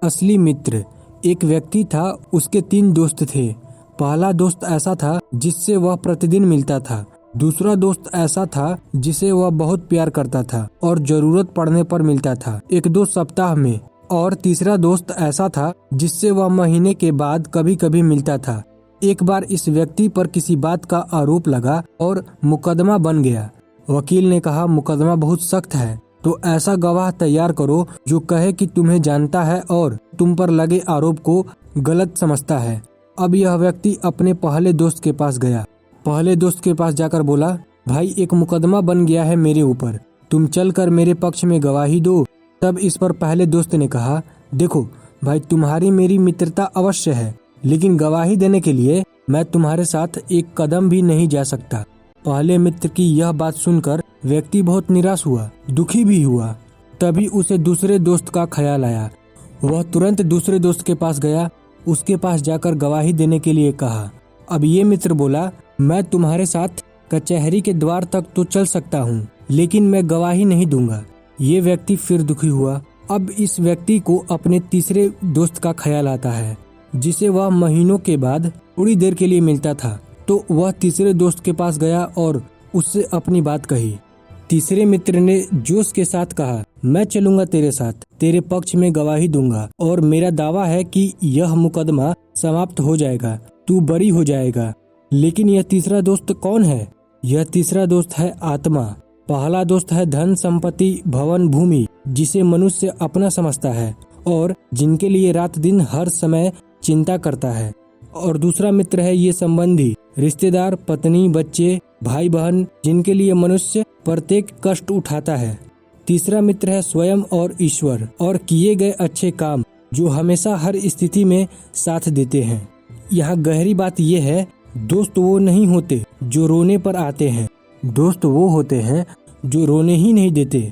असली मित्र। एक व्यक्ति था, उसके 3 दोस्त थे। पहला दोस्त ऐसा था जिससे वह प्रतिदिन मिलता था। दूसरा दोस्त ऐसा था जिसे वह बहुत प्यार करता था और जरूरत पड़ने पर मिलता था 1-2 सप्ताह में। और तीसरा दोस्त ऐसा था जिससे वह महीने के बाद कभी कभी मिलता था। एक बार इस व्यक्ति पर किसी बात का आरोप लगा और मुकदमा बन गया। वकील ने कहा, मुकदमा बहुत सख्त है, तो ऐसा गवाह तैयार करो जो कहे कि तुम्हें जानता है और तुम पर लगे आरोप को गलत समझता है। अब यह व्यक्ति अपने पहले दोस्त के पास गया। पहले दोस्त के पास जाकर बोला, भाई एक मुकदमा बन गया है मेरे ऊपर, तुम चलकर मेरे पक्ष में गवाही दो। तब इस पर पहले दोस्त ने कहा, देखो भाई, तुम्हारी मेरी मित्रता अवश्य है, लेकिन गवाही देने के लिए मैं तुम्हारे साथ एक कदम भी नहीं जा सकता। पहले मित्र की यह बात सुनकर व्यक्ति बहुत निराश हुआ, दुखी भी हुआ। तभी उसे दूसरे दोस्त का ख्याल आया। वह तुरंत दूसरे दोस्त के पास गया, उसके पास जाकर गवाही देने के लिए कहा। अब ये मित्र बोला, मैं तुम्हारे साथ कचहरी के द्वार तक तो चल सकता हूँ, लेकिन मैं गवाही नहीं दूंगा। ये व्यक्ति फिर दुखी हुआ। अब इस व्यक्ति को अपने तीसरे दोस्त का ख्याल आता है, जिसे वह महीनों के बाद थोड़ी देर के लिए मिलता था। तो वह तीसरे दोस्त के पास गया और उससे अपनी बात कही। तीसरे मित्र ने जोश के साथ कहा, मैं चलूंगा तेरे साथ, तेरे पक्ष में गवाही दूंगा और मेरा दावा है कि यह मुकदमा समाप्त हो जाएगा, तू बरी हो जाएगा। लेकिन यह तीसरा दोस्त कौन है? यह तीसरा दोस्त है आत्मा। पहला दोस्त है धन संपत्ति, भवन, भूमि, जिसे मनुष्य अपना समझता है और जिनके लिए रात दिन हर समय चिंता करता है। और दूसरा मित्र है ये संबंधी, रिश्तेदार, पत्नी, बच्चे, भाई बहन, जिनके लिए मनुष्य प्रत्येक कष्ट उठाता है। तीसरा मित्र है स्वयं और ईश्वर और किए गए अच्छे काम, जो हमेशा हर स्थिति में साथ देते हैं। यहाँ गहरी बात यह है, दोस्त वो नहीं होते जो रोने पर आते हैं, दोस्त वो होते हैं जो रोने ही नहीं देते।